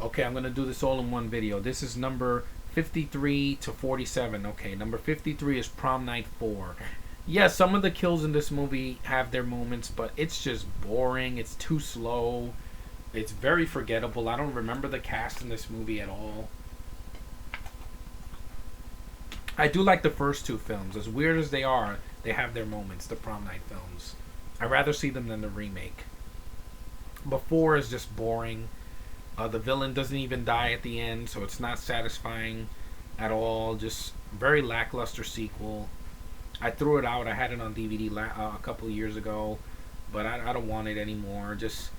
Okay, I'm gonna do this all in one video. This is number 53 to 47. Okay, number 53 is Prom Night 4. Yeah, some of the kills in this movie have their moments, but it's just boring. It's too slow. It's very forgettable. I don't remember the cast in this movie at all. I do like the first two films. As weird as they are, they have their moments, the Prom Night films. I'd rather see them than the remake. But 4 is just boring. The villain doesn't even die at the end, so it's not satisfying at all. Just very lackluster sequel. I threw it out. I had it on DVD a couple of years ago, but I don't want it anymore. Just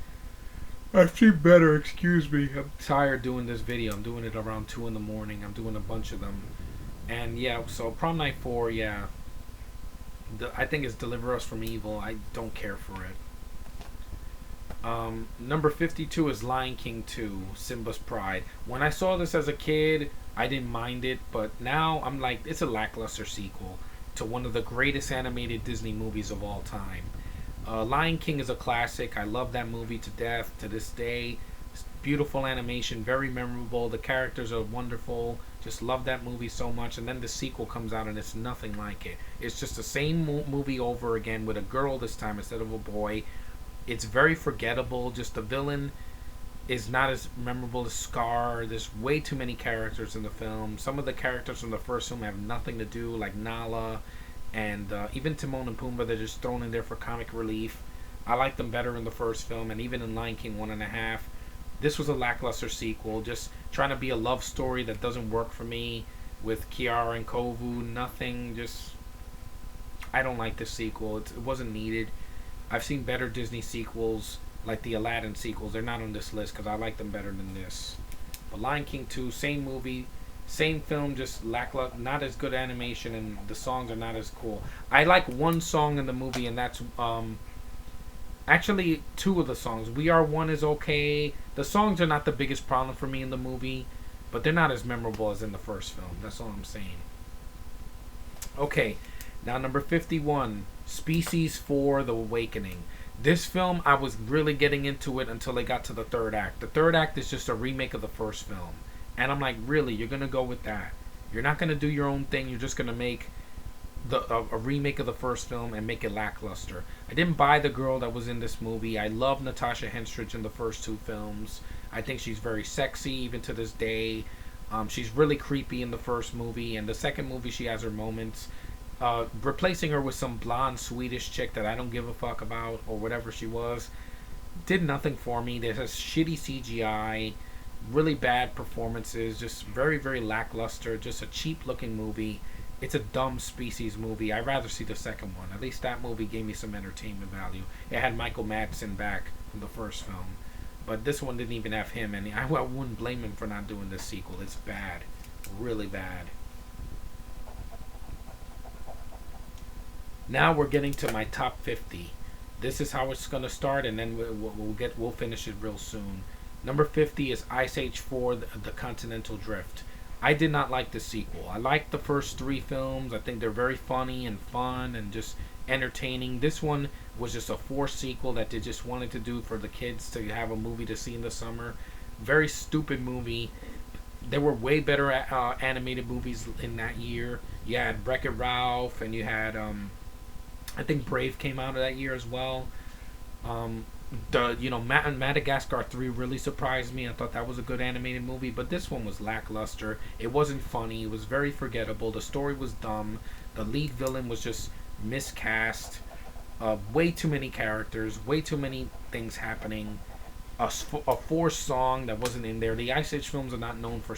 I've seen better. Excuse me. I'm tired doing this video. I'm doing it around 2 in the morning. I'm doing a bunch of them, and yeah. So Prom Night 4, yeah. I think it's Deliver Us from Evil. I don't care for it. Number 52 is Lion King 2, Simba's Pride. When I saw this as a kid, I didn't mind it, but now I'm like, it's a lackluster sequel to one of the greatest animated Disney movies of all time. Lion King is a classic. I love that movie to death to this day. It's beautiful animation, very memorable. The characters are wonderful. Just love that movie so much. And then the sequel comes out and it's nothing like it. It's just the same movie over again with a girl this time instead of a boy. It's very forgettable. Just the villain is not as memorable as Scar. There's way too many characters in the film. Some of the characters from the first film have nothing to do, like Nala and even Timon and Pumbaa. They're just thrown in there for comic relief. I like them better in the first film, and even in Lion King 1.5. This was a lackluster sequel, just trying to be a love story that doesn't work for me with Kiara and Kovu. Nothing, just I don't like this sequel. It wasn't needed. I've seen better Disney sequels, like the Aladdin sequels. They're not on this list because I like them better than this. But Lion King 2, same movie, same film, just lackluster, not as good animation, and the songs are not as cool. I like one song in the movie, and that's actually two of the songs. We Are One is okay. The songs are not the biggest problem for me in the movie, but they're not as memorable as in the first film. That's all I'm saying. Okay, now number 51. Species 4, The Awakening. This film, I was really getting into it until they got to the third act. The third act is just a remake of the first film. And I'm like, really? You're going to go with that? You're not going to do your own thing. You're just going to make a remake of the first film and make it lackluster. I didn't buy the girl that was in this movie. I love Natasha Henstridge in the first two films. I think she's very sexy even to this day. She's really creepy in the first movie. And the second movie, she has her moments. Replacing her with some blonde Swedish chick that I don't give a fuck about or whatever she was did nothing for me. There's a shitty CGI, really bad performances, just very, very lackluster, just a cheap looking movie. It's a dumb Species movie. I'd rather see the second one. At least that movie gave me some entertainment value. It had Michael Madsen back from the first film, but this one didn't even have him, and I wouldn't blame him for not doing this sequel. It's bad, really bad. Now we're getting to my top 50. This is how it's gonna start, and then we'll finish it real soon. Number 50 is Ice Age 4: The Continental Drift. I did not like the sequel. I liked the first three films. I think they're very funny and fun and just entertaining. This one was just a forced sequel that they just wanted to do for the kids to have a movie to see in the summer. Very stupid movie. There were way better animated movies in that year. You had Wreck-It Ralph, and you had I think Brave came out of that year as well. Madagascar 3 really surprised me. I thought that was a good animated movie, but this one was lackluster. It wasn't funny. It was very forgettable. The story was dumb. The lead villain was just miscast. Way too many characters. Way too many things happening. A forced song that wasn't in there. The Ice Age films are not known for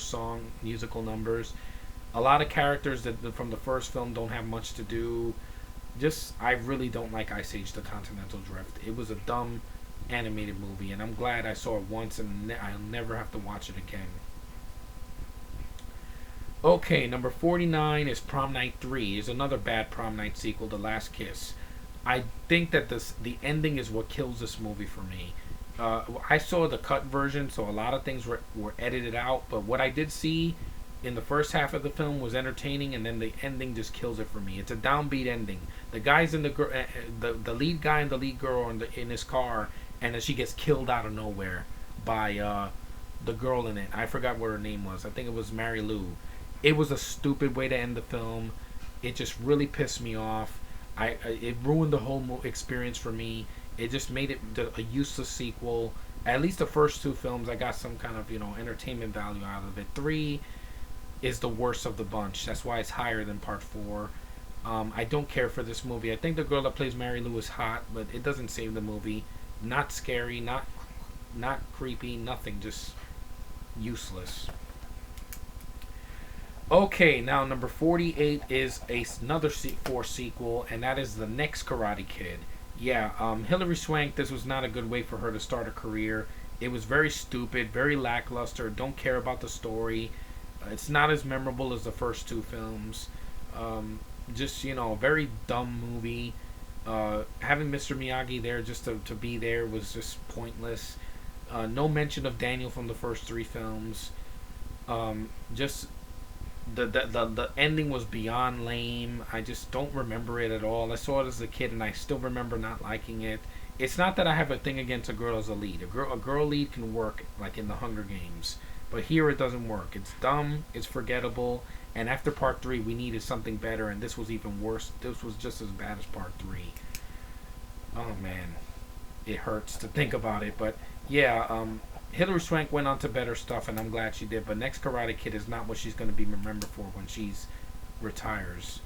musical numbers. A lot of characters that from the first film don't have much to do. I really don't like Ice Age: The Continental Drift. It was a dumb animated movie, and I'm glad I saw it once, and I'll never have to watch it again. Okay, number 49 is Prom Night 3. Is another bad Prom Night sequel, The Last Kiss. I think that the ending is what kills this movie for me. I saw the cut version, so a lot of things were edited out, but what I did see in the first half of the film was entertaining, and then the ending just kills it for me. It's a downbeat ending. The guy's in the lead guy and the lead girl in his car, and then she gets killed out of nowhere by the girl in it. I forgot what her name was. I think it was Mary Lou. It was a stupid way to end the film. It just really pissed me off. It ruined the whole experience for me. It just made it a useless sequel. At least the first two films, I got some kind of entertainment value out of it. Three is the worst of the bunch. That's why it's higher than part four. I don't care for this movie. I think the girl that plays Mary Lou is hot, but it doesn't save the movie. Not scary, not creepy, nothing. Just useless. Okay, now number 48 is another four sequel, and that is the next Karate Kid. Yeah, Hilary Swank, this was not a good way for her to start a career. It was very stupid, very lackluster. Don't care about the story. It's not as memorable as the first two films. Just, a very dumb movie. Having Mr. Miyagi there just to be there was just pointless. No mention of Daniel from the first three films. Just the ending was beyond lame. I just don't remember it at all. I saw it as a kid and I still remember not liking it. It's not that I have a thing against a girl as a lead. A girl lead can work like in the Hunger Games, but here it doesn't work. It's dumb. It's forgettable. And after part three, we needed something better, and this was even worse. This was just as bad as part three. Oh man, it hurts to think about it, but yeah. Hilary Swank went on to better stuff, and I'm glad she did. But next Karate Kid is not what she's going to be remembered for when she's retires.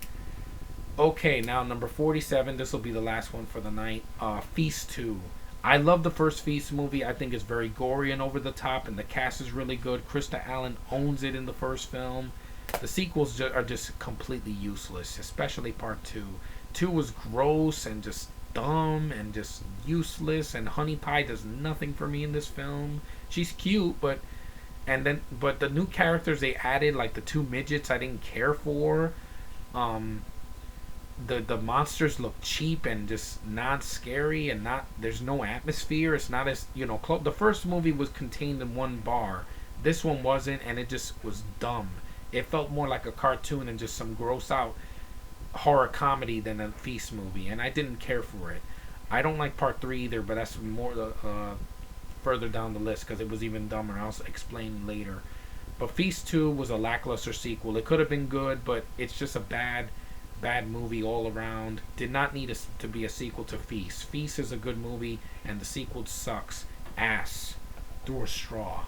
Okay, now number 47. This will be the last one for the night. Feast 2. I love the first Feast movie. I think it's very gory and over the top, and the cast is really good. Krista Allen owns it in the first film. The sequels are just completely useless, especially part 2. 2 was gross and just dumb and just useless, and Honey Pie does nothing for me in this film. She's cute, but the new characters they added, like the two midgets, I didn't care for. The monsters look cheap and just not scary, and not there's no atmosphere. It's not as the first movie was contained in one bar. This one wasn't, and it just was dumb. It felt more like a cartoon and just some gross out horror comedy than a Feast movie, and I didn't care for it. I don't like part 3 either, but that's more further down the list because it was even dumber. I'll explain later. But Feast 2 was a lackluster sequel. It could have been good, but it's just a bad movie all around. Did not need to be a sequel to Feast. Feast is a good movie, and the sequel sucks ass through a straw.